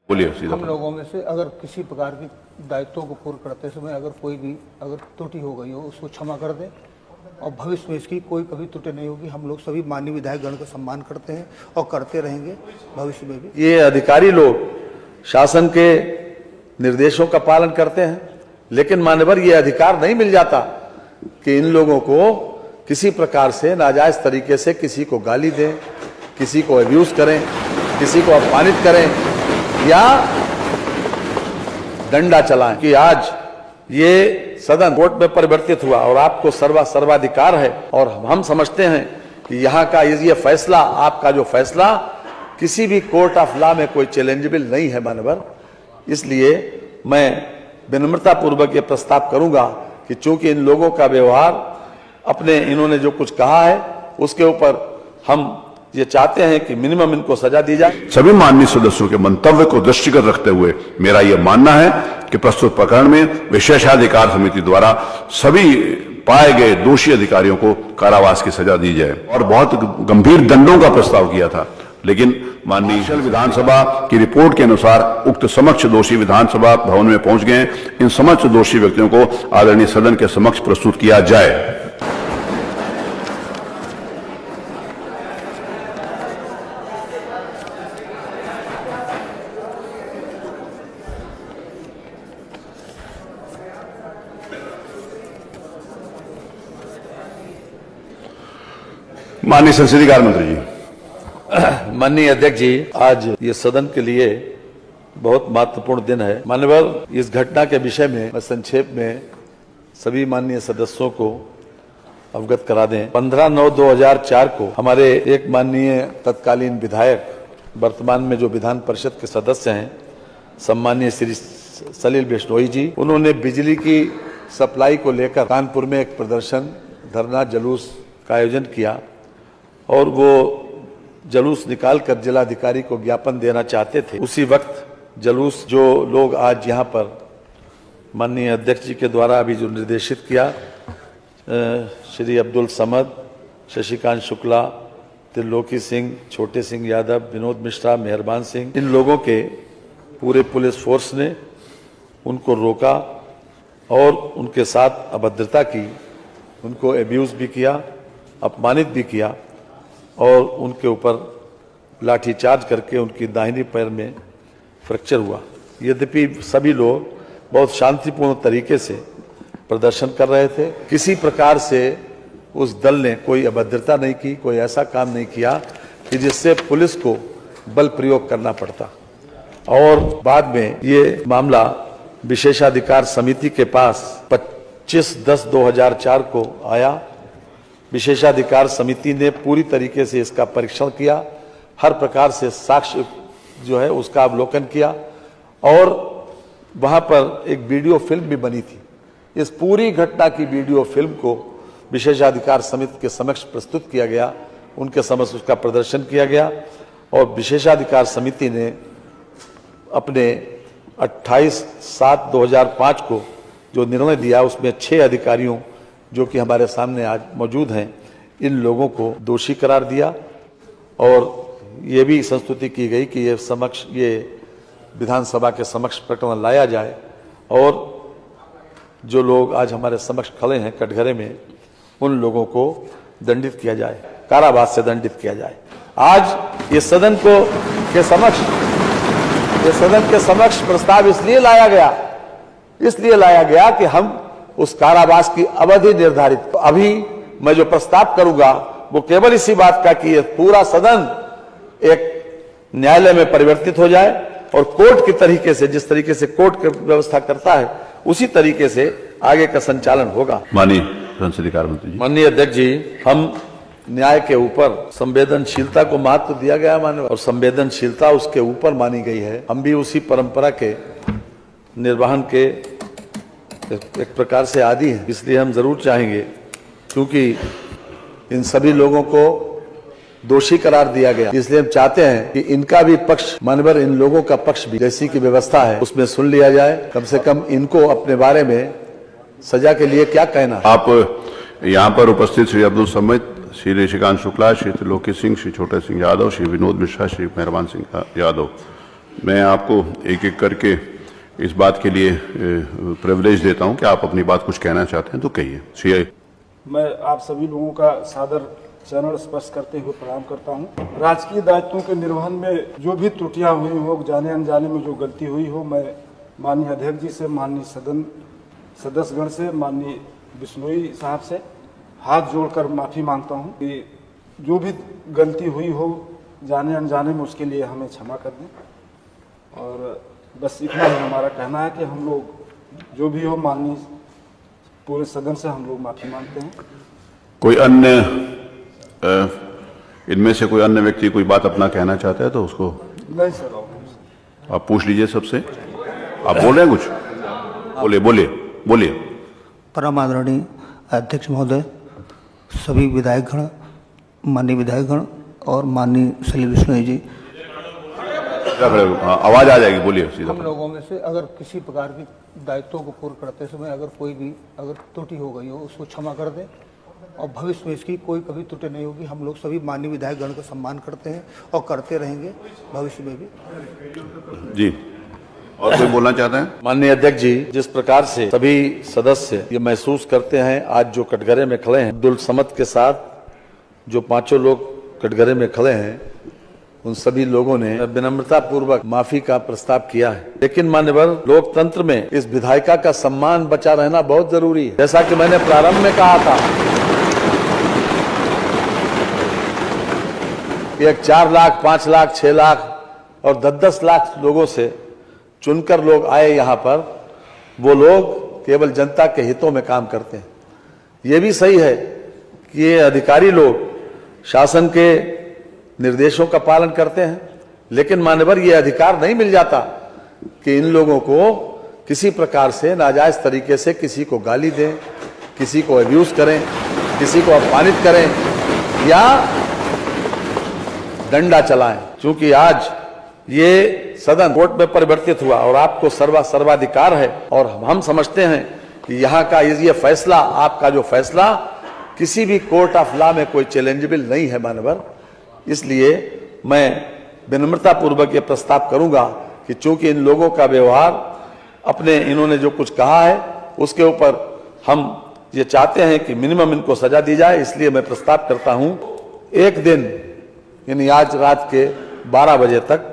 बोलिए सीधा। हम लोगों में से अगर किसी प्रकार की दायित्वों को पूर्ण करते समय अगर कोई भी अगर त्रुटि हो गई हो उसको क्षमा कर दें और भविष्य में इसकी कोई कभी त्रुटि नहीं होगी। हम लोग सभी माननीय विधायक गण का सम्मान करते हैं और करते रहेंगे भविष्य में भी। ये अधिकारी लोग शासन के निर्देशों का पालन करते हैं, लेकिन मान्यवर ये अधिकार नहीं मिल जाता कि इन लोगों को किसी प्रकार से नाजायज तरीके से किसी को गाली दें, किसी को अब्यूज करें, किसी को अपमानित करें या डंडा चलाएं। कि आज ये सदन कोर्ट में परिवर्तित हुआ और आपको सर्वाधिकार है और हम समझते हैं कि यहाँ का ये फैसला, आपका जो फैसला किसी भी कोर्ट ऑफ लॉ में कोई चैलेंजेबल नहीं है मानवर। इसलिए मैं विनम्रता पूर्वक ये प्रस्ताव करूंगा कि चूंकि इन लोगों का व्यवहार अपने इन्होंने जो कुछ कहा है उसके ऊपर हम ये चाहते हैं कि मिनिमम इनको सजा दी जाए। सभी माननीय सदस्यों के मंतव्य को दृष्टिगत रखते हुए मेरा यह मानना है कि प्रस्तुत प्रकरण में विशेषाधिकार समिति द्वारा सभी पाए गए दोषी अधिकारियों को कारावास की सजा दी जाए और बहुत गंभीर दंडों का प्रस्ताव किया था, लेकिन माननीय विधानसभा की रिपोर्ट के अनुसार उक्त समक्ष दोषी विधानसभा भवन में पहुंच गए। इन समक्ष दोषी व्यक्तियों को आदरणीय सदन के समक्ष प्रस्तुत किया जाए। माननीय संसदीय कार्य मंत्री जी। माननीय अध्यक्ष जी, आज ये सदन के लिए बहुत महत्वपूर्ण दिन है। माननीय, इस घटना के विषय में मैं संक्षेप में सभी माननीय सदस्यों को अवगत करा दें। 15/9/2004 को हमारे एक माननीय तत्कालीन विधायक, वर्तमान में जो विधान परिषद के सदस्य हैं, सम्मानीय श्री सलील बिश्नोई जी, उन्होंने बिजली की सप्लाई को लेकर कानपुर में एक प्रदर्शन, धरना, जुलूस का आयोजन किया और वो जुलूस निकालकर जिलाधिकारी को ज्ञापन देना चाहते थे। उसी वक्त जुलूस जो लोग आज यहाँ पर माननीय अध्यक्ष जी के द्वारा अभी जो निर्देशित किया, श्री अब्दुल समद, शशिकांत शुक्ला, त्रिलोकी सिंह, छोटे सिंह यादव, विनोद मिश्रा, मेहरबान सिंह, इन लोगों के पूरे पुलिस फोर्स ने उनको रोका और उनके साथ अभद्रता की, उनको एब्यूज भी किया, अपमानित भी किया और उनके ऊपर लाठीचार्ज करके उनकी दाहिनी पैर में फ्रैक्चर हुआ। यद्यपि सभी लोग बहुत शांतिपूर्ण तरीके से प्रदर्शन कर रहे थे, किसी प्रकार से उस दल ने कोई अभद्रता नहीं की, कोई ऐसा काम नहीं किया कि जिससे पुलिस को बल प्रयोग करना पड़ता। और बाद में ये मामला विशेषाधिकार समिति के पास 25/10/2004 को आया। विशेषाधिकार समिति ने पूरी तरीके से इसका परीक्षण किया, हर प्रकार से साक्ष्य जो है उसका अवलोकन किया और वहां पर एक वीडियो फिल्म भी बनी थी। इस पूरी घटना की वीडियो फिल्म को विशेषाधिकार समिति के समक्ष प्रस्तुत किया गया, उनके समक्ष उसका प्रदर्शन किया गया और विशेषाधिकार समिति ने अपने 28/7/2005 को जो निर्णय दिया उसमें 6 अधिकारियों जो कि हमारे सामने आज मौजूद हैं, इन लोगों को दोषी करार दिया और ये भी संस्तुति की गई कि ये विधानसभा के समक्ष प्रकरण लाया जाए और जो लोग आज हमारे समक्ष खड़े हैं कटघरे में, उन लोगों को दंडित किया जाए, कारावास से दंडित किया जाए। आज ये सदन के समक्ष प्रस्ताव इसलिए लाया गया कि हम उस कारावास की अवधि निर्धारित, अभी मैं जो प्रस्ताव करूंगा वो केवल इसी बात का कि ये पूरा सदन एक न्यायालय में परिवर्तित हो जाए और कोर्ट की तरीके से, जिस तरीके से कोर्ट की व्यवस्था करता है उसी तरीके से आगे का संचालन होगा। माननीय संसदीय कार्य मंत्री जी। माननीय अध्यक्ष जी, हम न्याय के ऊपर संवेदनशीलता को महत्व दिया गया माननीय, और संवेदनशीलता उसके ऊपर मानी गई है। हम भी उसी परंपरा के निर्वहन के एक प्रकार से आदी है, इसलिए हम जरूर चाहेंगे, क्योंकि इन सभी लोगों को दोषी करार दिया गया, इसलिए हम चाहते हैं कि इनका भी पक्ष, मानवर इन लोगों का पक्ष भी जैसी की व्यवस्था है उसमें सुन लिया जाए। कम से कम इनको अपने बारे में सजा के लिए क्या कहना है। आप यहाँ पर उपस्थित श्री अब्दुल समद, श्री शशिकांत शुक्ला, श्री त्रिलोकी सिंह, श्री छोटे सिंह यादव, श्री विनोद मिश्रा, श्री मेहरबान सिंह यादव, मैं आपको एक एक करके इस बात के लिए प्रिविलेज देता हूं कि आप अपनी बात कुछ कहना चाहते हैं तो कहिए। सीआई। मैं आप सभी लोगों का सादर चरण स्पर्श करते हुए प्रणाम करता हूं। राजकीय दायित्वों के निर्वहन में जो भी त्रुटियां हुई हो, जाने अनजाने में जो गलती हुई हो, मैं माननीय अध्यक्ष जी से, माननीय सदन सदस्यगण से, माननीय बिश्नोई साहब से हाथ जोड़कर माफी मांगता हूं कि जो भी गलती हुई हो जाने अनजाने में, उसके लिए हमें क्षमा कर दें। और बस इतना ही हमारा कहना है कि हम लोग जो भी हो, माननीय पूरे सदन से हम लोग माफी मांगते हैं। कोई अन्य इनमें से कोई अन्य व्यक्ति कोई बात अपना कहना चाहता है तो उसको नहीं सर, आप पूछ लीजिए सबसे। आप बोल रहे हैं कुछ? बोलिए बोलिए बोलिए। परम आदरणीय अध्यक्ष महोदय, सभी विधायकगण, माननीय विधायकगण और माननीय सलील बिश्नोई जी, आवाज आ जाएगी, बोलिए सीधा। हम लोगों में से अगर किसी प्रकार की दायित्वों को पूर्ण करते समय अगर कोई भी त्रुटि हो गई हो, उसको क्षमा कर दें और भविष्य में इसकी कोई कभी त्रुटि नहीं होगी। हम लोग सभी माननीय विधायकगण का सम्मान करते हैं और करते रहेंगे भविष्य में भी। जी, और कोई बोलना चाहते हैं? माननीय अध्यक्ष जी, जिस प्रकार से सभी सदस्य ये महसूस करते हैं, आज जो कटघरे में खड़े हैं, अब्दुल समद के साथ जो पांचों लोग कटघरे में खड़े हैं, उन सभी लोगों ने विनम्रता पूर्वक माफी का प्रस्ताव किया है। लेकिन मान्यवर, लोकतंत्र में इस विधायिका का सम्मान बचा रहना बहुत जरूरी है। जैसा कि मैंने प्रारंभ में कहा था कि एक 4 लाख, 5 लाख, 6 लाख और 10-10 लाख लोगों से चुनकर लोग आए यहाँ पर, वो लोग केवल जनता के हितों में काम करते हैं। ये भी सही है कि ये अधिकारी लोग शासन के निर्देशों का पालन करते हैं, लेकिन मान्यवर ये अधिकार नहीं मिल जाता कि इन लोगों को किसी प्रकार से नाजायज तरीके से किसी को गाली दें, किसी को अब्यूज करें, किसी को अपमानित करें या डंडा चलाएं। क्योंकि आज ये सदन कोर्ट में परिवर्तित हुआ और आपको सर्वाधिकार है, और हम समझते हैं कि यहाँ का ये फैसला, आपका जो फैसला किसी भी कोर्ट ऑफ लॉ में कोई चैलेंजेबल नहीं है मानवर। इसलिए मैं विनम्रता पूर्वक ये प्रस्ताव करूंगा कि चूंकि इन लोगों का व्यवहार, अपने इन्होंने जो कुछ कहा है उसके ऊपर हम ये चाहते हैं कि मिनिमम इनको सजा दी जाए, इसलिए मैं प्रस्ताव करता हूं 1 दिन, यानी आज रात के 12 बजे तक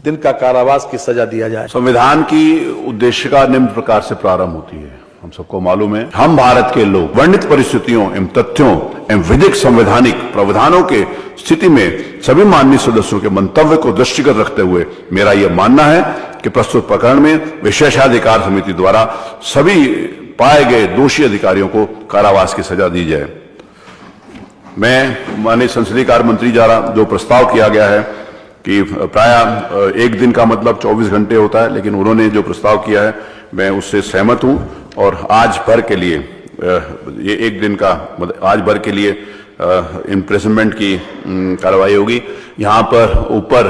दिन का कारावास की सजा दिया जाए। संविधान की उद्देशिका निम्न प्रकार से प्रारंभ होती है। हम सबको मालूम है, हम भारत के लोग वर्णित परिस्थितियों एवं तथ्यों एवं विधिक संवैधानिक प्रावधानों के स्थिति में सभी माननीय सदस्यों के मंतव्य को दृष्टिगत रखते हुए मेरा यह मानना है कि प्रस्तुत प्रकरण में विशेषाधिकार समिति द्वारा सभी पाए गए दोषी अधिकारियों को कारावास की सजा दी जाए। मैं माननीय संसदीय कार्य मंत्री द्वारा जो प्रस्ताव किया गया है कि प्राय 1 दिन का मतलब 24 घंटे होता है, लेकिन उन्होंने जो प्रस्ताव किया है मैं उससे सहमत हूं और आज भर के लिए ये 1 दिन का मतलब आज भर के लिए इम्प्रिजनमेंट की कार्रवाई होगी। यहाँ पर ऊपर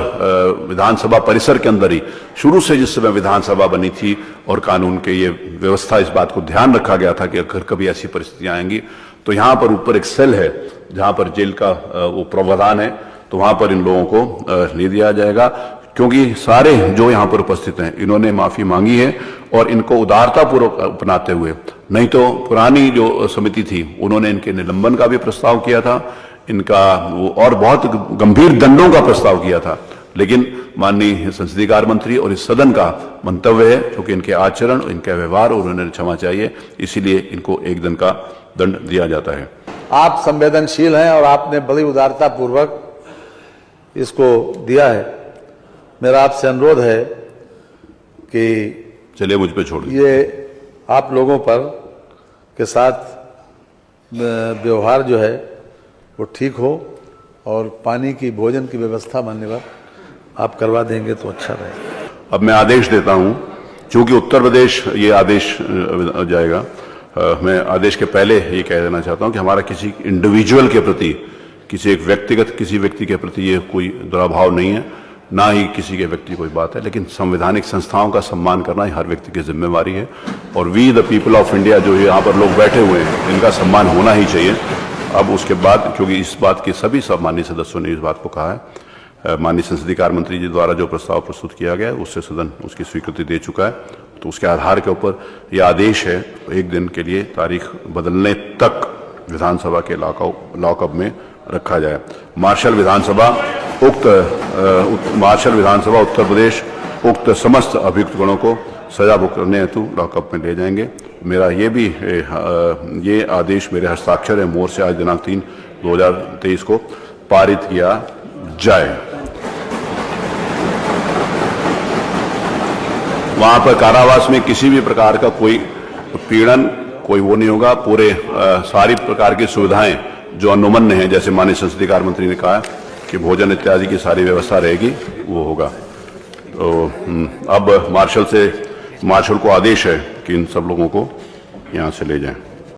विधानसभा परिसर के अंदर ही शुरू से जिस समय विधानसभा बनी थी और कानून के ये व्यवस्था, इस बात को ध्यान रखा गया था कि अगर कभी ऐसी परिस्थितियां आएंगी तो यहाँ पर ऊपर एक सेल है जहाँ पर जेल का वो प्रावधान है, तो वहाँ पर इन लोगों को ले दिया जाएगा। क्योंकि सारे जो यहाँ पर उपस्थित हैं इन्होंने माफी मांगी है और इनको उदारतापूर्वक अपनाते हुए, नहीं तो पुरानी जो समिति थी उन्होंने इनके निलंबन का भी प्रस्ताव किया था, इनका वो और बहुत गंभीर दंडों का प्रस्ताव किया था, लेकिन माननीय संसदीय कार्य मंत्री और इस सदन का मंतव्य है क्योंकि इनके आचरण, इनके व्यवहार और उन्हें क्षमा चाहिए, इसीलिए इनको 1 दिन का दंड दिया जाता है। आप संवेदनशील हैं और आपने बड़ी उदारता पूर्वक इसको दिया है। मेरा आपसे अनुरोध है कि चलिए मुझ पे छोड़िए। ये आप लोगों पर के साथ व्यवहार जो है वो ठीक हो और पानी की, भोजन की व्यवस्था मान्यवर आप करवा देंगे तो अच्छा रहेगा। अब मैं आदेश देता हूं, चूंकि उत्तर प्रदेश ये आदेश जाएगा, मैं आदेश के पहले ये कह देना चाहता हूं कि हमारा किसी इंडिविजुअल के प्रति, किसी एक व्यक्तिगत किसी व्यक्ति के प्रति ये कोई दुराभाव नहीं है, ना ही किसी के व्यक्ति कोई बात है, लेकिन संवैधानिक संस्थाओं का सम्मान करना ही हर व्यक्ति की जिम्मेवारी है और we the people of India जो यहाँ पर लोग बैठे हुए हैं इनका सम्मान होना ही चाहिए। अब उसके बाद, क्योंकि इस बात के सभी सम्मानित सदस्यों ने इस बात को कहा है, माननीय संसदीय कार्य मंत्री जी द्वारा जो प्रस्ताव प्रस्तुत किया गया है उससे सदन उसकी स्वीकृति दे चुका है। तो उसके आधार के ऊपर यह आदेश है, एक दिन के लिए तारीख बदलने तक विधानसभा के लॉकअप में रखा जाए। मार्शल विधानसभा उत्तर प्रदेश उक्त समस्त अभियुक्त गणों को सजा भुगतने हेतु लॉकअप में ले जाएंगे। मेरा ये आदेश मेरे हस्ताक्षर है मोहर से आज दिनांक 3/2023 को पारित किया जाए। वहां पर कारावास में किसी भी प्रकार का कोई पीड़न कोई वो नहीं होगा। पूरे सारी प्रकार की सुविधाएं जो अनुमन्य हैं, जैसे माननीय संसदीय कार्य मंत्री ने कहा कि भोजन इत्यादि की सारी व्यवस्था रहेगी, वो होगा। तो अब मार्शल को आदेश है कि इन सब लोगों को यहाँ से ले जाएं।